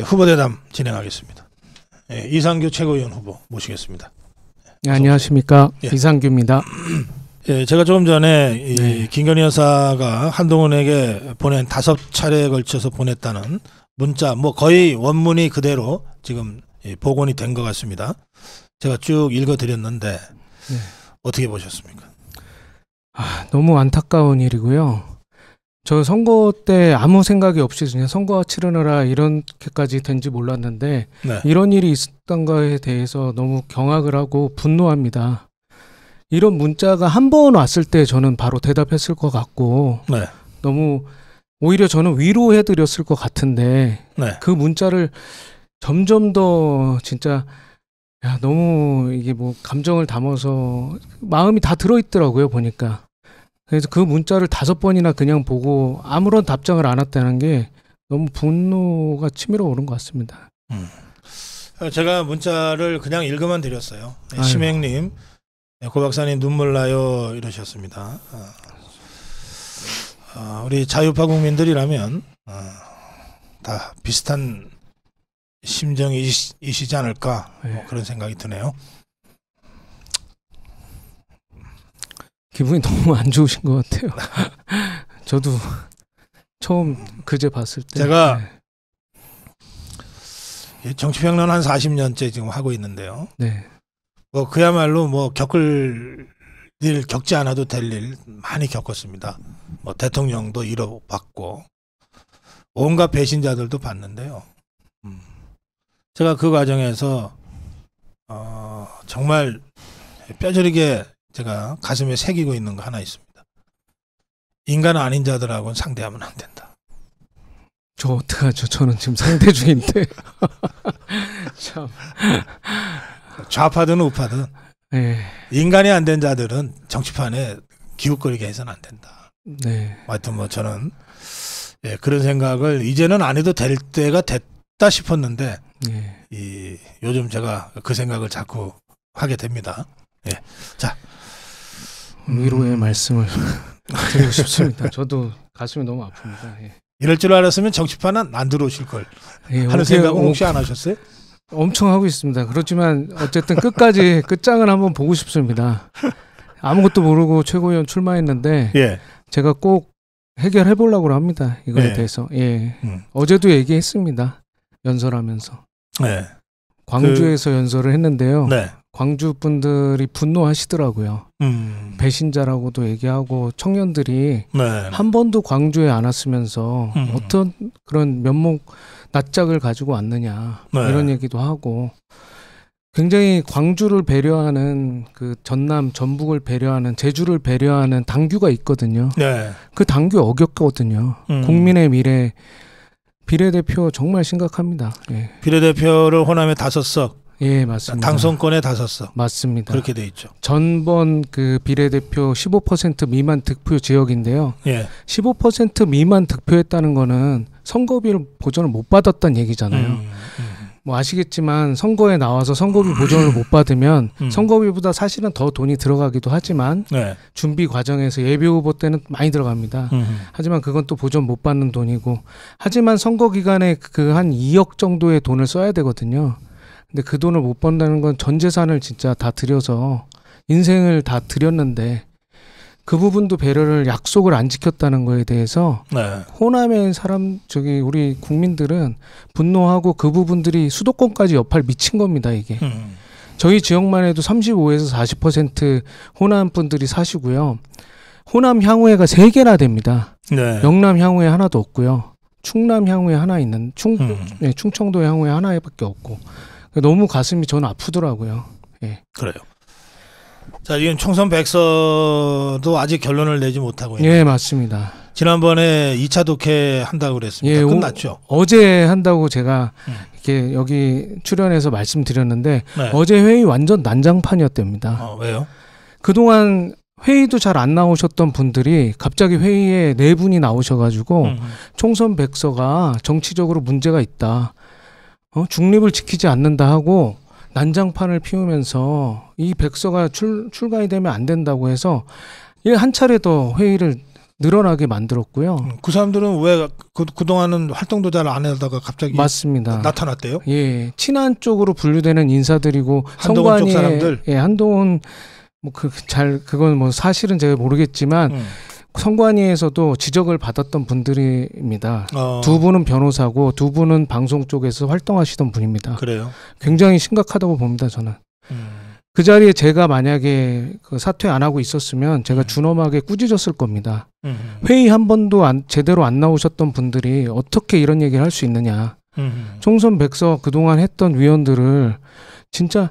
후보대담 진행하겠습니다. 이상규 최고위원 후보 모시겠습니다. 네, 안녕하십니까. 예. 이상규입니다. 제가 조금 전에 네. 김건희 여사가 한동훈에게 보낸 5차례에 걸쳐서 보냈다는 문자, 뭐 거의 원문이 그대로 지금 복원이 된 것 같습니다. 제가 쭉 읽어드렸는데 네. 어떻게 보셨습니까? 너무 안타까운 일이고요. 저 선거 때 아무 생각이 없이 그냥 선거 치르느라 이렇게까지 된지 몰랐는데 네. 이런 일이 있었던 거에 대해서 너무 경악을 하고 분노합니다. 이런 문자가 한 번 왔을 때 저는 바로 대답했을 것 같고 네. 너무 오히려 저는 위로해드렸을 것 같은데 네. 그 문자를 점점 더 진짜 너무 이게 뭐 감정을 담아서 마음이 다 들어있더라고요, 보니까. 그래서 그 문자를 5번이나 그냥 보고 아무런 답장을 안 했다는 게 너무 분노가 치밀어 오른 것 같습니다. 제가 문자를 그냥 읽어만 드렸어요. 아유. 심행님, 고 박사님 눈물 나요 이러셨습니다. 우리 자유파 국민들이라면 다 비슷한 심정이시지 않을까 뭐 그런 생각이 드네요. 기분이 너무 안 좋으신 것 같아요. 저도 처음 그제 봤을 때 제가 정치평론 한 40년째 지금 하고 있는데요. 네. 뭐 그야말로 뭐 겪을 일 겪지 않아도 될 일 많이 겪었습니다. 뭐 대통령도 잃어봤고 온갖 배신자들도 봤는데요. 제가 그 과정에서 정말 뼈저리게 제가 가슴에 새기고 있는 거 하나 있습니다. 인간 아닌 자들하고는 상대하면 안 된다. 저 어떡하죠? 저는 지금 상대 중인데. 참. 좌파든 우파든 네. 인간이 안 된 자들은 정치판에 기웃거리게 해서는 안 된다. 네. 하여튼 뭐 저는 그런 생각을 이제는 안 해도 될 때가 됐다 싶었는데 네. 요즘 제가 그 생각을 자꾸 하게 됩니다. 자, 위로의 말씀을 드리고 싶습니다. 저도 가슴이 너무 아픕니다. 이럴 줄 알았으면 정치판은 안 들어오실 걸 하는 생각은 혹시 안 하셨어요? 엄청 하고 있습니다. 그렇지만 어쨌든 끝까지 끝장을 한번 보고 싶습니다. 아무것도 모르고 최고위원 출마했는데 제가 꼭 해결해 보려고 합니다. 이거에 대해서. 어제도 얘기했습니다. 연설하면서. 광주에서 연설을 했는데요. 광주 분들이 분노하시더라고요. 배신자라고도 얘기하고 청년들이 한 번도 광주에 안 왔으면서 어떤 그런 면목 낯짝을 가지고 왔느냐 이런 얘기도 하고 굉장히 광주를 배려하는 그 전남 전북을 배려하는 제주를 배려하는 당규가 있거든요. 그 당규 어겼거든요. 국민의 미래 비례대표 정말 심각합니다. 비례대표를 호남에 5석. 맞습니다. 당선권에 5석. 맞습니다. 그렇게 돼 있죠. 전번 그 비례대표 15% 미만 득표 지역인데요. 15% 미만 득표했다는 거는 선거비 보전을 못 받았다는 얘기잖아요. 뭐 아시겠지만 선거에 나와서 선거비 보전을 못 받으면 선거비보다 사실은 더 돈이 들어가기도 하지만 준비 과정에서 예비 후보 때는 많이 들어갑니다. 하지만 그건 또 보전 못 받는 돈이고 하지만 선거 기간에 그 한 2억 정도의 돈을 써야 되거든요. 근데 그 돈을 못 번다는 건 전 재산을 진짜 다 들여서 인생을 다 들였는데 그 부분도 배려를 약속을 안 지켰다는 거에 대해서 호남의 우리 국민들은 분노하고 그 부분들이 수도권까지 여파를 미친 겁니다. 이게 저희 지역만 해도 35에서 40% 호남 분들이 사시고요. 호남 향후회가 3개나 됩니다. 영남 향후회 하나도 없고요. 충남 향후회 하나 있는 충청도 향후회 하나밖에 없고 너무 가슴이 저는 아프더라고요. 그래요. 자, 지금 총선 백서도 아직 결론을 내지 못하고 있는. 맞습니다. 지난번에 2차 독해 한다고 그랬습니다. 끝났죠? 어제 한다고 제가 이렇게 여기 출연해서 말씀드렸는데 어제 회의 완전 난장판이었답니다. 왜요? 그동안 회의도 잘 안 나오셨던 분들이 갑자기 회의에 4분이 나오셔가지고 총선 백서가 정치적으로 문제가 있다. 중립을 지키지 않는다 하고 난장판을 피우면서 이 백서가 출간이 되면 안 된다고 해서 한 차례 더 회의를 늘어나게 만들었고요. 그 사람들은 왜 그동안은 활동도 잘 안 하다가 갑자기 맞습니다. 나타났대요? 예, 친한 쪽으로 분류되는 인사들이고 한동훈 쪽 사람들. 예, 한동훈 뭐 그건 뭐 사실은 제가 모르겠지만 선관위에서도 지적을 받았던 분들입니다. 두 분은 변호사고 두 분은 방송 쪽에서 활동하시던 분입니다. 그래요? 굉장히 심각하다고 봅니다, 저는. 그 자리에 제가 만약에 그 사퇴 안 하고 있었으면 제가 준엄하게 꾸짖었을 겁니다. 회의 한 번도 제대로 안 나오셨던 분들이 어떻게 이런 얘기를 할 수 있느냐. 총선 백서 그동안 했던 위원들을 진짜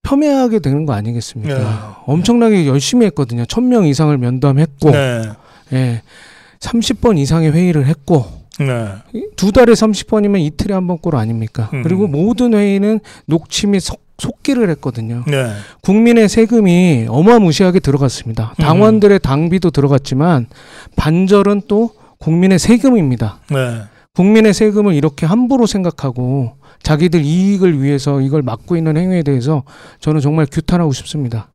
폄훼하게 되는 거 아니겠습니까? 네. 엄청나게 열심히 했거든요. 1000명 이상을 면담했고 네. 예, 30번 이상의 회의를 했고 네. 두 달에 30번이면 이틀에 한 번 꼴 아닙니까? 그리고 모든 회의는 녹취 및 속기를 했거든요. 네. 국민의 세금이 어마무시하게 들어갔습니다. 당원들의 당비도 들어갔지만 반절은 또 국민의 세금입니다. 네. 국민의 세금을 이렇게 함부로 생각하고 자기들 이익을 위해서 이걸 막고 있는 행위에 대해서 저는 정말 규탄하고 싶습니다.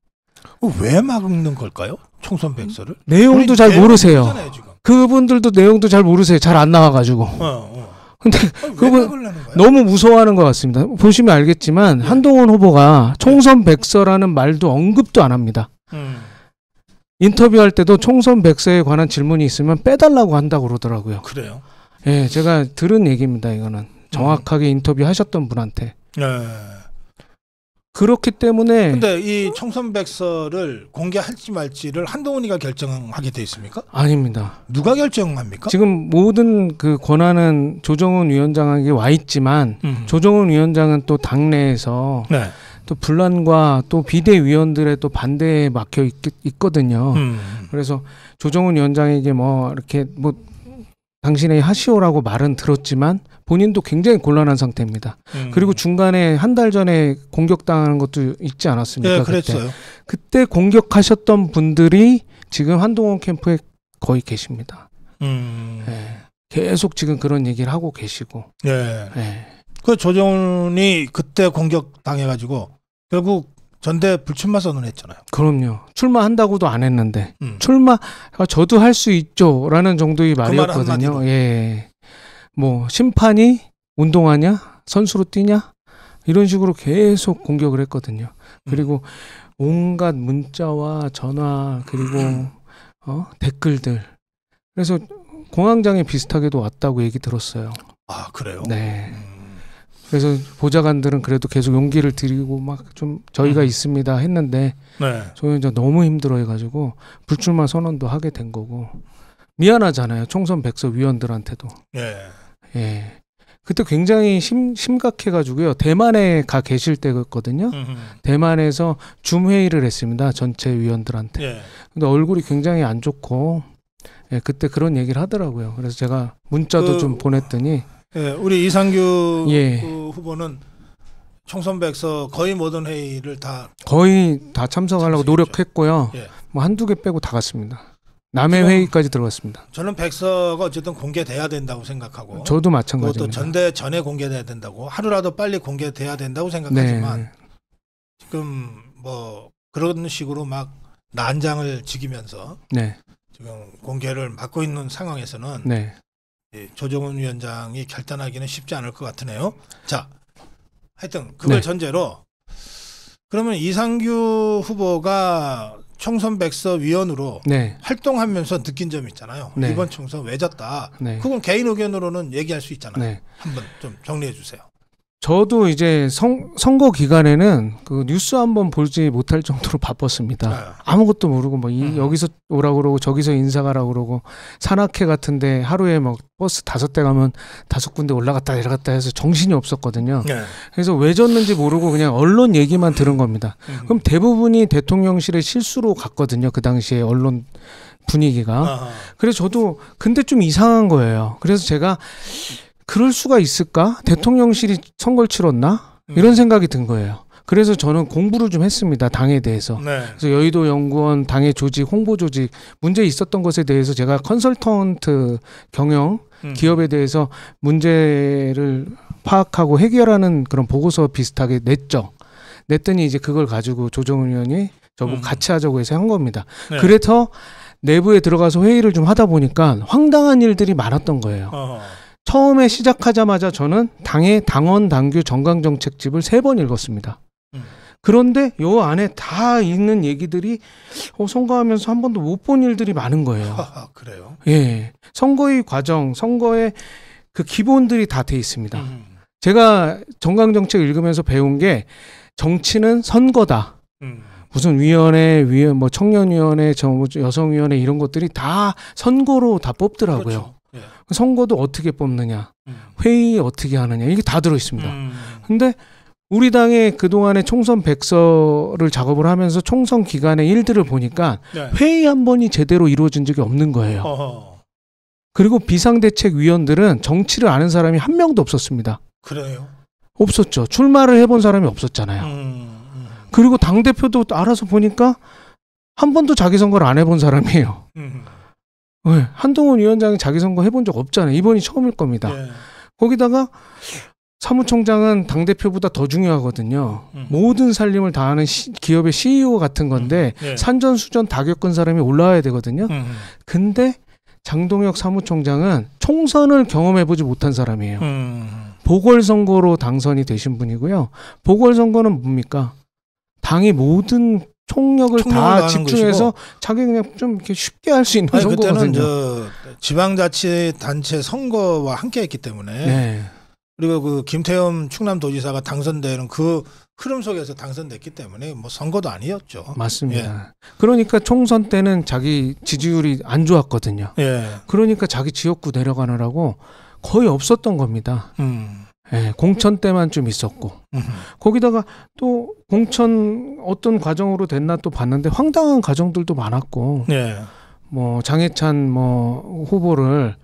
왜 막는 걸까요? 총선 백서를? 내용도 잘 모르세요. 지금. 그분들도 내용도 잘 모르세요. 잘 안 나와가지고. 근데 그분 너무 무서워하는 것 같습니다. 보시면 알겠지만 네. 한동훈 후보가 총선 백서라는 말도 언급도 안 합니다. 인터뷰할 때도 총선 백서에 관한 질문이 있으면 빼달라고 한다고 그러더라고요. 그래요? 예, 제가 들은 얘기입니다. 이거는 정확하게 인터뷰하셨던 분한테. 네. 그렇기 때문에. 근데 이 총선 백서를 공개할지 말지를 한동훈이가 결정하게 돼 있습니까? 아닙니다. 누가 결정합니까? 지금 모든 그 권한은 조정훈 위원장에게 와 있지만 조정훈 위원장은 또 당내에서 네. 또 분란과 또 비대위원들의 또 반대에 막혀 있거든요. 그래서 조정훈 위원장에게 뭐 이렇게 뭐 당신의 하시오라고 말은 들었지만 본인도 굉장히 곤란한 상태입니다. 그리고 중간에 한 달 전에 공격당하는 것도 있지 않았습니까? 네, 그랬어요. 그때 공격하셨던 분들이 지금 한동훈 캠프에 거의 계십니다. 네. 계속 지금 그런 얘기를 하고 계시고. 네. 네. 그 조정훈이 그때 공격당해가지고 결국 전대 불출마 선언했잖아요. 그럼요. 출마한다고도 안 했는데 출마 저도 할 수 있죠라는 정도의 말이었거든요. 예. 뭐 심판이 운동하냐 선수로 뛰냐 이런 식으로 계속 공격을 했거든요. 그리고 온갖 문자와 전화 그리고 댓글들 그래서 공황장애 비슷하게도 왔다고 얘기 들었어요. 아 그래요? 네. 그래서 보좌관들은 그래도 계속 용기를 드리고 막 좀 저희가 있습니다 했는데 네. 저희 이제 너무 힘들어해가지고 불출마 선언도 하게 된 거고 미안하잖아요. 총선 백서 위원들한테도. 예. 예. 그때 굉장히 심각해가지고요. 대만에 가 계실 때였거든요. 대만에서 줌 회의를 했습니다. 전체 위원들한테. 예. 근데 얼굴이 굉장히 안 좋고 예, 그때 그런 얘기를 하더라고요. 그래서 제가 문자도 좀 보냈더니 예, 우리 이상규 예. 후보는 총선 백서 거의 모든 회의를 거의 다 참석하려고 노력했고요. 예. 뭐 한두 개 빼고 다 갔습니다. 남의 회의까지 들어갔습니다. 저는 백서가 어쨌든 공개돼야 된다고 생각하고 저도 마찬가지입니다. 그것도 전대 전에 공개돼야 된다고 하루라도 빨리 공개돼야 된다고 생각하지만 네. 지금 뭐 그런 식으로 막 난장을 지기면서 네. 지금 공개를 막고 있는 상황에서는 네. 조정훈 위원장이 결단하기는 쉽지 않을 것 같으네요. 자, 하여튼 그걸 네. 전제로 그러면 이상규 후보가 총선 백서 위원으로 네. 활동하면서 느낀 점이 있잖아요. 네. 이번 총선 왜 졌다. 네. 그건 개인 의견으로는 얘기할 수 있잖아요. 네. 한번 좀 정리해 주세요. 저도 이제 선거 기간에는 그 뉴스 한번 보지 못할 정도로 바빴습니다. 네. 아무것도 모르고 뭐 여기서 오라고 그러고 저기서 인사 가라고 그러고 산악회 같은데 하루에 막 버스 5대 가면 5군데 올라갔다 내려갔다 해서 정신이 없었거든요. 네. 그래서 왜 졌는지 모르고 그냥 언론 얘기만 들은 겁니다. 그럼 대부분이 대통령실의 실수로 갔거든요. 그 당시에 언론 분위기가. 아하. 그래서 저도 근데 좀 이상한 거예요. 그래서 제가 그럴 수가 있을까? 대통령실이 선거를 치렀나? 이런 생각이 든 거예요. 그래서 저는 공부를 좀 했습니다. 당에 대해서. 네. 그래서 여의도 연구원 당의 조직, 홍보 조직 문제 있었던 것에 대해서 제가 컨설턴트 경영 기업에 대해서 문제를 파악하고 해결하는 그런 보고서 비슷하게 냈죠. 냈더니 이제 그걸 가지고 조정훈 의원이 저보고 같이 하자고 해서 한 겁니다. 네. 그래서 내부에 들어가서 회의를 좀 하다 보니까 황당한 일들이 많았던 거예요. 처음에 시작하자마자 저는 당의 당원 당규 정강정책집을 3번 읽었습니다. 그런데 요 안에 다 있는 얘기들이 선거하면서 한 번도 못 본 일들이 많은 거예요. 그래요? 예, 선거의 과정, 선거의 그 기본들이 다 돼 있습니다. 제가 정강정책 읽으면서 배운 게 정치는 선거다. 무슨 위원회, 뭐 청년위원회, 여성위원회 이런 것들이 다 선거로 다 뽑더라고요. 그렇죠. 예. 선거도 어떻게 뽑느냐, 회의 어떻게 하느냐, 이게 다 들어있습니다. 근데 우리 당의 그동안의 총선 백서를 작업을 하면서 총선 기간의 일들을 보니까 네. 회의 한 번이 제대로 이루어진 적이 없는 거예요. 그리고 비상대책위원들은 정치를 아는 사람이 한 명도 없었습니다. 그래요? 없었죠. 출마를 해본 사람이 없었잖아요. 그리고 당대표도 알아서 보니까 한 번도 자기 선거를 안 해본 사람이에요. 네, 한동훈 위원장이 자기 선거 해본 적 없잖아요. 이번이 처음일 겁니다. 예. 거기다가 사무총장은 당대표보다 더 중요하거든요. 모든 살림을 다하는 기업의 CEO 같은 건데 예. 산전수전 다 겪은 사람이 올라와야 되거든요. 근데 장동혁 사무총장은 총선을 경험해보지 못한 사람이에요. 보궐선거로 당선이 되신 분이고요. 보궐선거는 뭡니까? 당이 모든 총력을 다 집중해서 자기 그냥 좀 이렇게 쉽게 할 수 있는 선거거든요. 그때는 지방자치단체 선거와 함께했기 때문에 네. 그리고 그 김태흠 충남도지사가 당선되는 그 흐름 속에서 당선됐기 때문에 뭐 선거도 아니었죠. 맞습니다. 예. 그러니까 총선 때는 자기 지지율이 안 좋았거든요. 예. 그러니까 자기 지역구 내려가느라고 거의 없었던 겁니다. 예, 공천 때만 좀 있었고 거기다가 또 공천 어떤 과정으로 됐나 또 봤는데 황당한 과정들도 많았고 예. 뭐 장해찬 뭐 후보를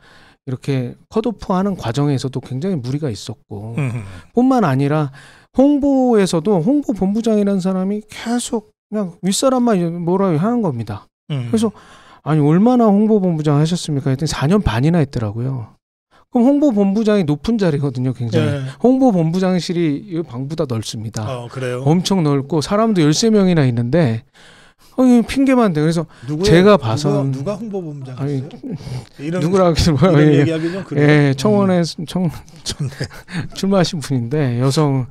이렇게 컷오프하는 과정에서도 굉장히 무리가 있었고 뿐만 아니라 홍보에서도 홍보본부장이라는 사람이 계속 그냥 윗사람만 뭐라 하는 겁니다. 그래서 아니 얼마나 홍보본부장 하셨습니까? 했더니 4년 반이나 했더라고요. 그럼 홍보본부장이 높은 자리거든요, 굉장히. 네. 홍보본부장실이 이 방보다 넓습니다. 그래요? 엄청 넓고 사람도 13명이나 있는데 핑계만 대. 그래서 제가 봐서 누가 홍보본부장이었어요? 누구라고 이런 얘기하기 좀 그래요. 예, 청원에 출마하신 분인데 여성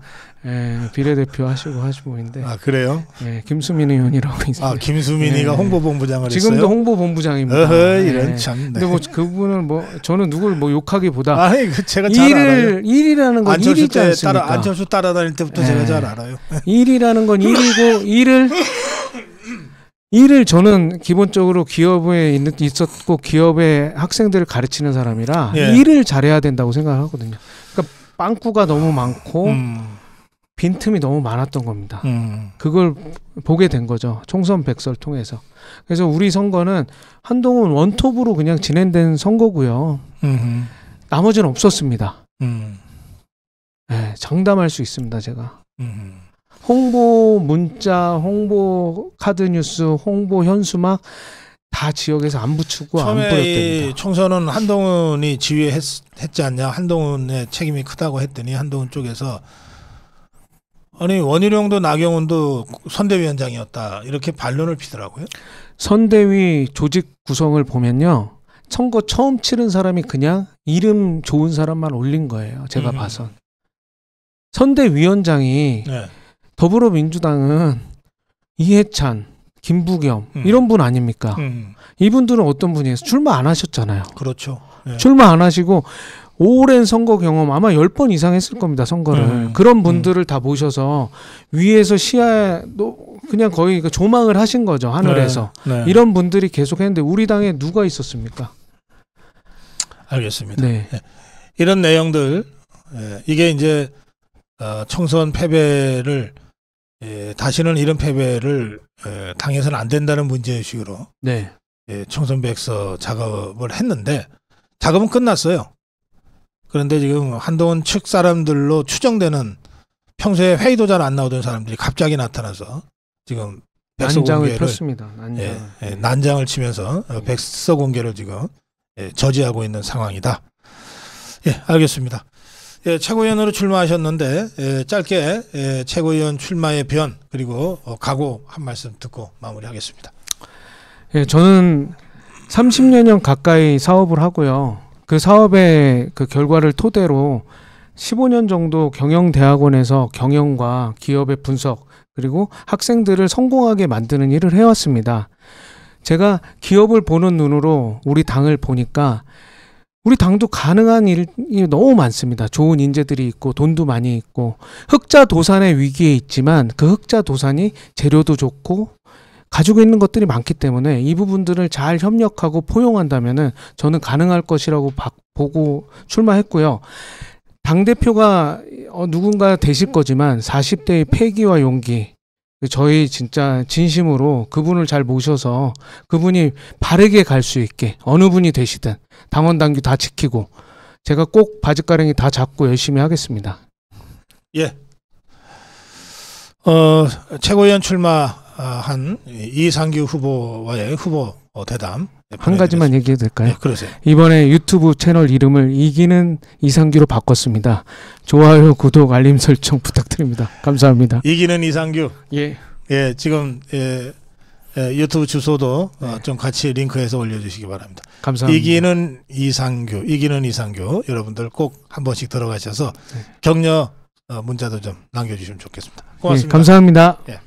비례대표 하시고 분인데. 아 그래요? 예, 김수민 의원이라고 있습니다. 아 김수민이가 홍보본부장을 했어요? 지금도 홍보본부장입니다. 이런 참. 근데 뭐 그분은 뭐 저는 누굴 뭐 욕하기보다 제가 잘 알아요. 일이라는 건 일이지 않습니까? 안철수 따라다닐 때부터 제가 잘 알아요. 일이라는 건 일이고 일을 저는 기본적으로 기업에 있었고 기업의 학생들을 가르치는 사람이라 일을 잘해야 된다고 생각하거든요. 그러니까 빵꾸가 너무 많고 빈틈이 너무 많았던 겁니다. 그걸 보게 된 거죠. 총선 백서를 통해서. 그래서 우리 선거는 한동훈 원톱으로 그냥 진행된 선거고요. 나머지는 없었습니다. 네, 장담할 수 있습니다. 제가. 홍보 문자, 홍보 카드 뉴스, 홍보 현수막 다 지역에서 안 붙이고 안 뿌렸답니다. 총선은 한동훈이 지휘했지 않냐, 한동훈의 책임이 크다고 했더니 한동훈 쪽에서 아니 원희룡도 나경원도 선대위원장이었다 이렇게 반론을 피더라고요. 선대위 조직 구성을 보면요, 선거 처음 치른 사람이 그냥 이름 좋은 사람만 올린 거예요. 제가 봐선. 선대위원장이 더불어민주당은 이해찬, 김부겸 이런 분 아닙니까? 이분들은 어떤 분이에요? 출마 안 하셨잖아요. 그렇죠. 출마 안 하시고 오랜 선거 경험 아마 10번 이상 했을 겁니다. 선거를. 그런 분들을 다 모셔서 위에서 시야도 그냥 거의 조망을 하신 거죠. 하늘에서. 이런 분들이 계속 했는데 우리 당에 누가 있었습니까? 알겠습니다. 이런 내용들 이게 이제 총선 패배를 다시는 이런 패배를 당해서는 안 된다는 문제의식으로 총선 백서 작업을 했는데 작업은 끝났어요. 그런데 지금 한동훈 측 사람들로 추정되는 평소에 회의도 잘 안 나오던 사람들이 갑자기 나타나서 지금 백서 난장을 공개를 폈습니다. 난장을 치면서 백서 공개를 지금 저지하고 있는 상황이다. 알겠습니다. 최고위원으로 출마하셨는데 짧게 최고위원 출마의 변 그리고 각오 한 말씀 듣고 마무리하겠습니다. 저는 30여 년 가까이 사업을 하고요. 그 사업의 그 결과를 토대로 15년 정도 경영대학원에서 경영과 기업의 분석 그리고 학생들을 성공하게 만드는 일을 해왔습니다. 제가 기업을 보는 눈으로 우리 당을 보니까 우리 당도 가능한 일이 너무 많습니다. 좋은 인재들이 있고 돈도 많이 있고 흑자도산의 위기에 있지만 그 흑자도산이 재료도 좋고 가지고 있는 것들이 많기 때문에 이 부분들을 잘 협력하고 포용한다면은 저는 가능할 것이라고 보고 출마했고요. 당대표가 누군가 되실 거지만 40대의 패기와 용기 저희 진짜 진심으로 그분을 잘 모셔서 그분이 바르게 갈 수 있게 어느 분이 되시든 당원 당규 다 지키고 제가 꼭 바짓가랑이 다 잡고 열심히 하겠습니다. 예. 최고위원 출마한 이상규 후보와의 후보 대담 한 가지만 얘기해도 될까요? 네, 그러세요. 이번에 유튜브 채널 이름을 이기는 이상규로 바꿨습니다. 좋아요, 구독, 알림 설정 부탁드립니다. 감사합니다. 이기는 이상규. 예. 예, 지금 유튜브 주소도 좀 같이 링크해서 올려주시기 바랍니다. 감사합니다. 이기는 이상규 여러분들 꼭 한 번씩 들어가셔서 격려 문자도 좀 남겨주시면 좋겠습니다. 고맙습니다. 예, 감사합니다. 예.